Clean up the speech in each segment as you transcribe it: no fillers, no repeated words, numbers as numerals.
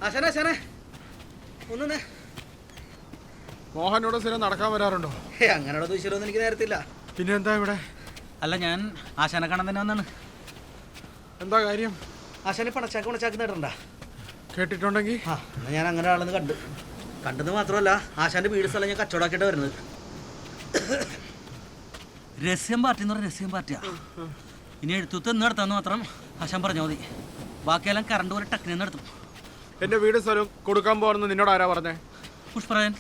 ആശാനെ ഒന്ന് മോഹനോട് സ്ഥിരം നടക്കാൻ വരാറുണ്ടോ? അങ്ങനെയുള്ള ദൂശ്യമൊന്നും എനിക്ക് നേരത്തില്ല. പിന്നെ എന്താ ഇവിടെ? അല്ല, ഞാൻ ആശാനെ കാണാൻ തന്നെ വന്നാണ്. എന്താ കാര്യം? ആശാനെ പണച്ചാക്ക് നേടണ്ട കേട്ടിട്ടുണ്ടെങ്കിൽ ഞാൻ അങ്ങനെ ആളെന്ന് കണ്ടെന്ന് മാത്രമല്ല, ആശാന്റെ വീട് സ്ഥലം ഞാൻ കച്ചവടമാക്കിയിട്ട് വരുന്നത്. രഹസ്യം പാർട്ടി എന്ന് പറഞ്ഞാൽ രഹസ്യം പാർട്ടിയാ. ഇനി എഴുത്തൂത്ത് എന്ന് നടത്താന്ന് മാത്രം ആശാൻ പറഞ്ഞാൽ മതി. ബാക്കിയെല്ലാം കറണ്ട് പോലെ ടക്കിനെന്ന് നടത്തും. എന്റെ വീട് സ്ഥലം കൊടുക്കാൻ പോകുന്നത് നിന്നോട് ആരാ പറഞ്ഞേ? പുഷ്പരാജൻ.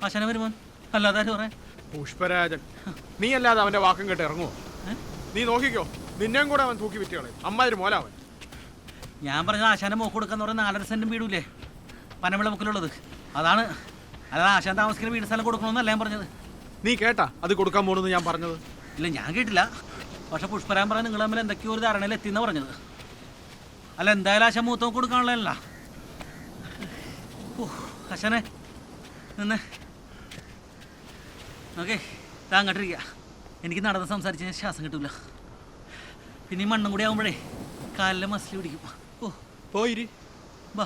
ആശാനെ വരുമോൻ, അല്ലാതെ ആര് പറയാൻ? പുഷ്പരാജൻ. നീ അല്ലാതെ അവന്റെ വാക്കും കേട്ട് ഇറങ്ങുമോ? നീ നോക്കിക്കോ, നിന്നെയും കൂടെ അവൻ തൂക്കി വിറ്റുകളെ. അമ്മാതിരി മോലാവൻ. ഞാൻ പറഞ്ഞത് ആശാന്റെ മോക്ക് കൊടുക്കാന്ന് പറഞ്ഞാൽ 4.5 സെന്റും വീടൂല്ലേ പനവിള മുക്കിലുള്ളത്. അതാണ്, അല്ലാതെ ആശാൻ താമസിക്കുന്ന വീട് സ്ഥലം കൊടുക്കണമെന്നല്ല ഞാൻ പറഞ്ഞത്. നീ കേട്ടാ അത് കൊടുക്കാൻ പോണെന്ന് ഞാൻ പറഞ്ഞത്? ഇല്ല, ഞാൻ കേട്ടില്ല. പക്ഷെ പുഷ്പരാൻ പറഞ്ഞാൽ നിങ്ങൾ തമ്മിൽ എന്തൊക്കെയോ ഒരു ധാരണയിൽ എത്തിയെന്നാണ് പറഞ്ഞത്. അല്ല, എന്തായാലും ആശാൻ മൂത്തം കൊടുക്കാനുള്ളതല്ല. ആശാനെ നിന്ന് ഓക്കെ, അങ്ങോട്ടിരിക്കുക. എനിക്ക് നടന്ന് സംസാരിച്ച് ശ്വാസം കിട്ടൂല. പിന്നെ ഈ മണ്ണും കൂടി ആകുമ്പോഴേ കാലിലെ മസിൽ പിടിക്കും. പോയിരി ബാ.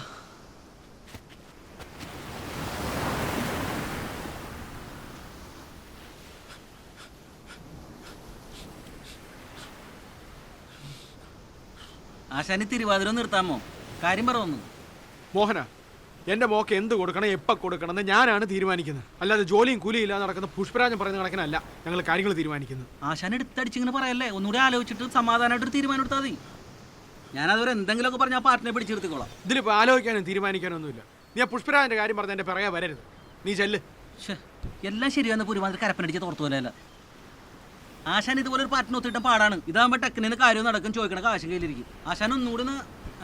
ആശാനി തിരുവാതിര നിർത്താമോ? കാര്യം പറവന്നു. മോഹന, എന്റെ മോക്ക് എന്ത് കൊടുക്കണം, എപ്പോൾ കൊടുക്കണം എന്ന് ഞാനാണ് തീരുമാനിക്കുന്നത്. അല്ലാതെ ജോലിയും കൂലിയും ഇല്ലാതെ നടക്കുന്ന പുഷ്പരാജൻ പറയുന്ന കണക്കിനല്ല ഞങ്ങൾ കാര്യങ്ങൾ തീരുമാനിക്കുന്നത്. ആശാൻ എടുത്തടിച്ചിങ്ങനെ പറയല്ലേ, ഒന്നുകൂടി ആലോചിച്ചിട്ട് സമാധാനമായിട്ടൊരു തീരുമാനം എടുത്താൽ മതി. ഞാനതൊരു എന്തെങ്കിലുമൊക്കെ പറഞ്ഞാൽ ആ പാർട്ടിനെ പിടിച്ചെടുത്തിക്കോളാം. ഇതിലിപ്പോൾ ആലോചിക്കാനും തീരുമാനിക്കാനൊന്നുമില്ല. നീ ആ പുഷ്പരാജന്റെ കാര്യം പറഞ്ഞ എന്റെ പിറകെ വരരുത്. നീ ചെല്ല്. എല്ലാം ശരിയാന്ന് ഒരുമാതിരി കരപ്പനടിച്ച് തോർത്തു പോലെയല്ല. ആശാൻ ഇതുപോലെ ഒരു പാർട്ടിനെ ഒത്തിട്ട പാടാണ്. ഇതാകുമ്പോൾ ടെക്കിന് കാര്യം നടക്കും, ചോദിക്കണ കാശും കയ്യിലിരിക്കും. ആശാൻ ഒന്നുകൂടി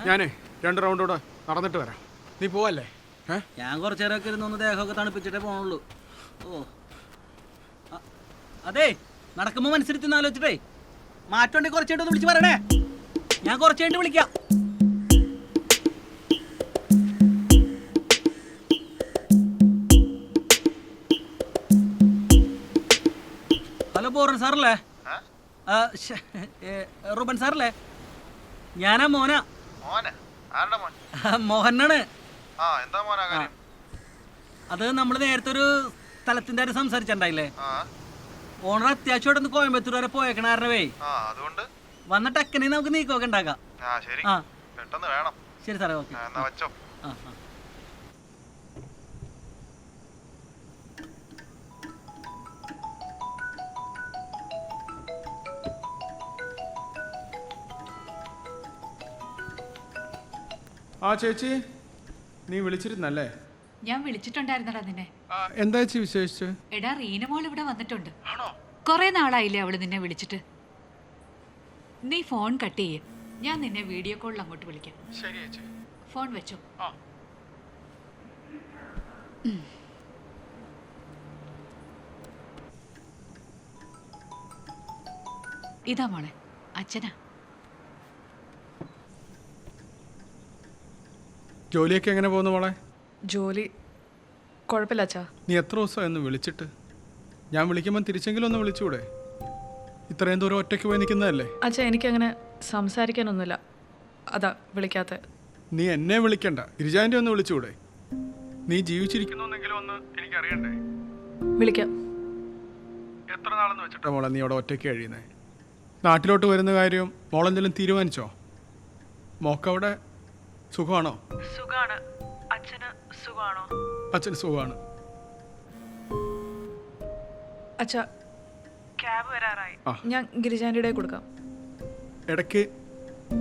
ഞാനേ 2 റൗണ്ട് കൂടെ നടന്നിട്ട് വരാം. നീ പോവല്ലേ? ഞാൻ കുറച്ചു നേരമൊക്കെ ഇരുന്നൊന്ന് ദേഹമൊക്കെ തണുപ്പിച്ചിട്ടേ പോണുള്ളൂ. അതെ, നടക്കുമ്പോൾ മനസ്സിരുത്തി ആലോചിച്ചിട്ടേ മാറ്റമുണ്ടെങ്കിൽ കുറച്ചായിട്ട് വിളിച്ച് പറയണേ. ഞാൻ കുറച്ച് കഴിഞ്ഞിട്ട് വിളിക്കാം. ഹലോ, ബോറൻ സാറല്ലേ? റൂബൻ സാറല്ലേ? ഞാനാ മോനാ. മോഹനാണ്. അത് നമ്മൾ നേരത്തെ ഒരു സ്ഥലത്തിന്റെ കാര്യം സംസാരിച്ചിട്ടുണ്ടായില്ലേ? ഓണർ അത്യാവശ്യമായിട്ടൊന്ന് കോയമ്പത്തൂർ വരെ പോയേക്കണേ. വന്ന ടക്കനെ നമുക്ക് നീക്കമൊക്കെ ഉണ്ടാക്കാം. ശരി സാറേ, ഓക്കെ. ചേച്ചി, നീ വിളിച്ചിരുന്നല്ലേ? ഞാൻ വിളിച്ചിട്ടുണ്ടായിരുന്നടാ നിന്നെ. എന്താ ചേച്ചി വിശേഷിച്ച്? എടാ, റീനമോൾ ഇവിടെ വന്നിട്ടുണ്ട്. കുറെ നാളായില്ലേ അവള് നിന്നെ വിളിച്ചിട്ട്. നീ ഫോൺ കട്ട് ചെയ്യ്, ഞാൻ നിന്നെ വീഡിയോ കോളിൽ അങ്ങോട്ട് വിളിക്കാം. ശരി ചേച്ചി. ഫോൺ വെച്ചോ. ഇതാ മോളെ, അച്ഛനാ. ജോലിയൊക്കെ എങ്ങനെ പോകുന്നു മോളെ? ജോലി കുഴപ്പമില്ല അച്ഛാ. നീ എത്ര ദിവസമായി ഒന്ന് വിളിച്ചിട്ട്? ഞാൻ വിളിക്കുമ്പോൾ തിരിച്ചെങ്കിലും ഒന്ന് വിളിച്ചുകൂടെ? ഇത്രയും ദൂരം ഒറ്റയ്ക്ക് പോയി നിൽക്കുന്നതല്ലേ? അച്ഛാ, എനിക്കങ്ങനെ സംസാരിക്കാനൊന്നുമില്ല, അതാ വിളിക്കാത്ത. നീ എന്നെ വിളിക്കണ്ട, ഗിരിജാൻ്റെ ഒന്ന് വിളിച്ചുകൂടെ? നീ ജീവിച്ചിരിക്കുന്നെങ്കിലും ഒന്ന് എനിക്കറിയണ്ടേ? വിളിക്കാം. എത്ര നാളെന്ന് വെച്ചിട്ടാ മോളെ നീ അവിടെ ഒറ്റയ്ക്ക് കഴിയുന്നേ? നാട്ടിലോട്ട് വരുന്ന കാര്യം മോളെന്തെങ്കിലും തീരുമാനിച്ചോ? മോക്കവിടെ സുഖമാണോ? സുഖാണ്. അച്ഛന് സുഖമാണോ? അച്ഛന് സുഖമാണ്. അച്ഛാ, ക്യാബ് വരാറായി. ഞാൻ ഗിരിജാൻ്റെ കൊടുക്കാം. ഇടയ്ക്ക്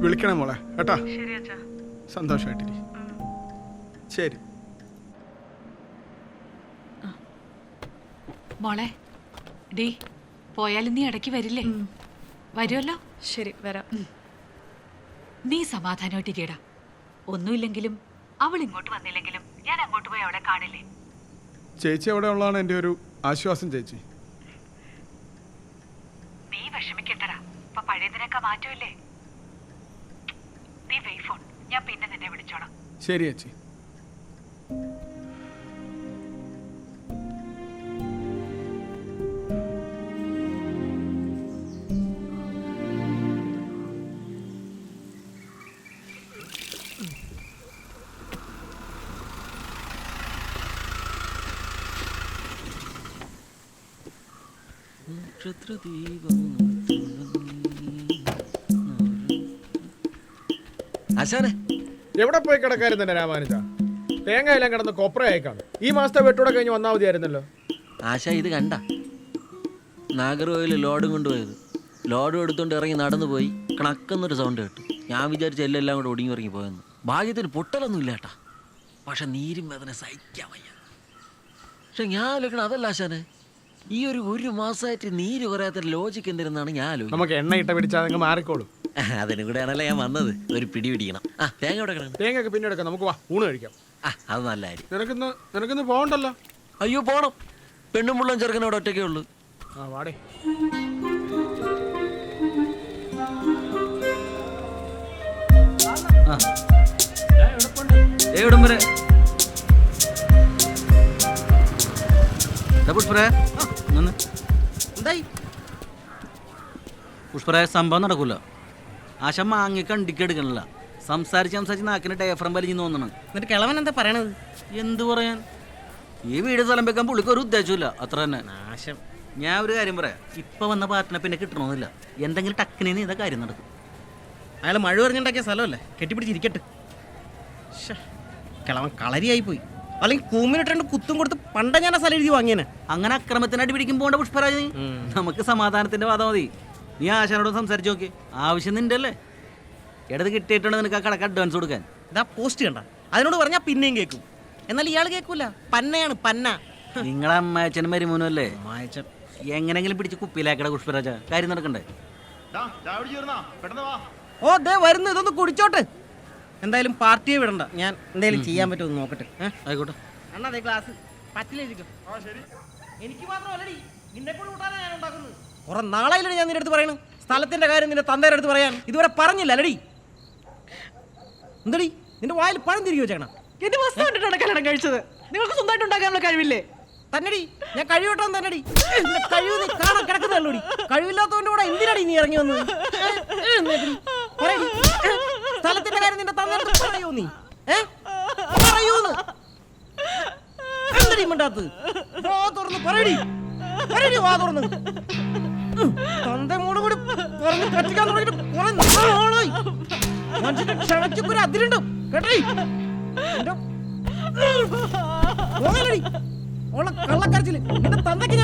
വിളിക്കണം മോളെ കേട്ടാ? ശരി അച്ഛാ. സന്തോഷമായിട്ടിരി. ശരി മോളെ, ഡീ പോയാലും നീ ഇടയ്ക്ക് വരില്ലേ? വരുമല്ലോ. ശരി, വരാം. നീ സമാധാനമായിട്ടിരിക്കടാ. ഒന്നുമില്ലെങ്കിലും അവൾ ഇങ്ങോട്ട് വന്നില്ലെങ്കിലും ഞാൻ അങ്ങോട്ട് പോയി അവളെ കാണില്ലേ? ചേച്ചി അവിടെ ഉള്ളതാണ് എൻ്റെ ഒരു ആശ്വാസം. ചേച്ചി നീ വിഷമിക്കണ്ടടാ, ഇപ്പൊ പഴയതിനൊക്കെ മാറ്റമില്ലേ? നീ വെയ് ഫോൺ, ഞാൻ പിന്നെ നിന്നെ വിളിച്ചോളാം. ശരി ചേച്ചി. ആശാനെ എവിടെ പോയി കിടക്കായിരുന്നു തന്നെ രാമാനുജ? തേങ്ങ എല്ലാം കിടന്ന് കൊപ്രയായിക്കാണ്. ഈ മാസത്തെ വെട്ടൂടെ കഴിഞ്ഞ് വന്നാൽ മതിയായിരുന്നല്ലോ. ആശ ഇത് കണ്ട നാഗർകോവിൽ ലോഡും കൊണ്ടുപോയത്. ലോഡും എടുത്തുകൊണ്ട് ഇറങ്ങി നടന്നു പോയി കണക്കുന്നൊരു സൗണ്ട് കേട്ടു. ഞാൻ വിചാരിച്ച എല്ലാം കൂടെ ഒടുങ്ങി ഇറങ്ങി പോയെന്ന്. ഭാഗ്യത്തിന് പൊട്ടലൊന്നും ഇല്ല കേട്ടാ, പക്ഷെ നീരും വേദന സഹിക്കാൻ വയ്യ. പക്ഷെ ഞാൻ ആലോചിക്കണം അതല്ല ആശാനെ, ഈ ഒരു മാസമായിട്ട് നീര് പറയാത്ത ലോജിക്ക് എന്തിരുന്നാണ് ഞാൻ ആലോചിക്കുന്നത്. നമുക്ക് എണ്ണ ഇട്ട പിടിച്ചാൽ അതങ്ങ് മാറിക്കോളും. അതിനും കൂടെ ആണല്ലോ ഞാൻ വന്നത്. ഒരു പിടി പിടിക്കണം. ആ തേങ്ങ എവിടെ കിടക്കണം? തേങ്ങയൊക്കെ പിന്നെ എടുക്കാം, നമുക്ക് വാ ഊണ് കഴിക്കാം. അത് നല്ല കാര്യം. നിനക്കിന്ന് പോകണ്ടല്ലോ. അയ്യോ പോണം, പെണ്ണും മുള്ളും ചെറുക്കനോട് ഒറ്റയ്ക്കേ ഉള്ളൂ. ആ വാടേ. എവിടം വരെ പുഷ്പരായ എന്തായി പുഷ്പരായ സംഭവം നടക്കൂല. ആശ മാങ്ങി കണ്ടിക്കെടുക്കണില്ല. സംസാരിച്ച് നാക്കിന് ടേഫറം വലിഞ്ഞു തോന്നണം. എന്നിട്ട് കിളവൻ എന്താ പറയണത്? എന്ത് പറയാൻ, ഈ വീട് സ്ഥലം വെക്കാൻ പുള്ളിക്ക് ഒരു ഉദ്ദേശമില്ല, അത്ര തന്നെ. നാശം. ഞാൻ ഒരു കാര്യം പറയാം, ഇപ്പൊ വന്ന പാർട്ടിനെ പിന്നെ കിട്ടണമെന്നില്ല. എന്തെങ്കിലും ടക്കിനെ ഇതാ കാര്യം നടക്കും. അയാൾ മഴ പറഞ്ഞുണ്ടാക്കിയ സ്ഥലമല്ലേ, കെട്ടിപ്പിടിച്ചിരിക്കട്ടെ. കിളവൻ കളരിയായി പോയി. അല്ലെങ്കിൽ കൂമ്പിനിട്ടുണ്ട് കുത്തും കൊടുത്ത് പണ്ട ഞാൻ ആ സ്ഥലം എഴുതി വാങ്ങിയേനെ. അങ്ങനെ അക്രമത്തിനായിട്ട് പിടിക്കും പോണ്ട പുഷ്പരാജ്. നമുക്ക് സമാധാനത്തിന്റെ വാദം മതി. നീ ആശാനോട് സംസാരിച്ചു നോക്കി, ആവശ്യം നിന്റെ അല്ലേ. ഇടത് കിട്ടിയിട്ടുണ്ട് നിനക്ക് ആ കടക്ക് അഡ്വാൻസ് കൊടുക്കാൻ. ഇതാ പോസ്റ്റ് കണ്ട, അതിനോട് പറഞ്ഞാൽ പിന്നെയും കേൾക്കും. എന്നാൽ ഇയാൾ കേൾക്കൂല, പന്നയാണ് പന്ന. നിങ്ങളെ അമ്മായച്ചനും മരുമോനും അല്ലേ? മായച്ചൻ എങ്ങനെങ്കിലും പിടിച്ച് കുപ്പിയിലാക്കട പുഷ്പരാജ, കാര്യം നടക്കണ്ടേ? ഓ ദേ വരുന്നു, ഇതൊന്ന് കുടിച്ചോട്ട്. എന്തായാലും പാർട്ടിയെ വിടണ്ട, ഞാൻ എന്തായാലും ചെയ്യാൻ പറ്റുമെന്ന് നോക്കട്ടെ. ആയിക്കോട്ടെ. അണ്ണാ അതെ ക്ലാസ് പറ്റില്ലായിരിക്കും. എനിക്ക് മാത്രമല്ലടി, നിന്നെ കൂടെ കൂട്ടാനാണ് ഞാൻ ഉണ്ടാക്കുന്നത്. കുറെ നാളായില്ലേ ഞാൻ നിന്റെ അടുത്ത് പറയണു സ്ഥലത്തിന്റെ കാര്യം നിന്റെ തന്തയുടെ അടുത്ത് പറയാൻ. ഇതുവരെ പറഞ്ഞില്ല അല്ലടി. എന്തടി നിന്റെ വായിൽ പഴം തിരികെ വെച്ചേക്കണം. എന്റെ വസ്തു കണ്ടിട്ടാണ് കല്യാണം കഴിച്ചത്. നിങ്ങൾക്ക് സ്വന്തമായിട്ട് ഉണ്ടാക്കാനുള്ള കഴിവില്ലേ? തന്നെടി ഞാൻ കഴിവട്ടം തന്നെടി. കഴിവ് നീ കാണാൻ കിടക്കുന്നതല്ലോടി. കഴിവില്ലാത്തവന്റെ കൂടെ എന്തിനാടി നീ ഇറങ്ങി വന്നത്? സ്ഥലത്തിന്റെ കാര്യം നിന്റെ തന്നടുത്ത് പറയൂ നീ? പറയൂന്ന് എന്തടി മിണ്ടാത്ത്? വാ തുറന്ന് പറയടി, പറയടി വാ തുറന്ന്. തന്റെ മൂടും കൂടി പറഞ്ഞ് കത്തിക്കാൻ തുടങ്ങിയിട്ട് കുറെ നാളായി. മനുഷ്യന്റെ ക്ഷമയ്ക്കൊക്കെ ഒരു അതിരുണ്ട് കേട്ടേ. കള്ളക്കരച്ചില് നിന്റെ തന്തയ്ക്ക്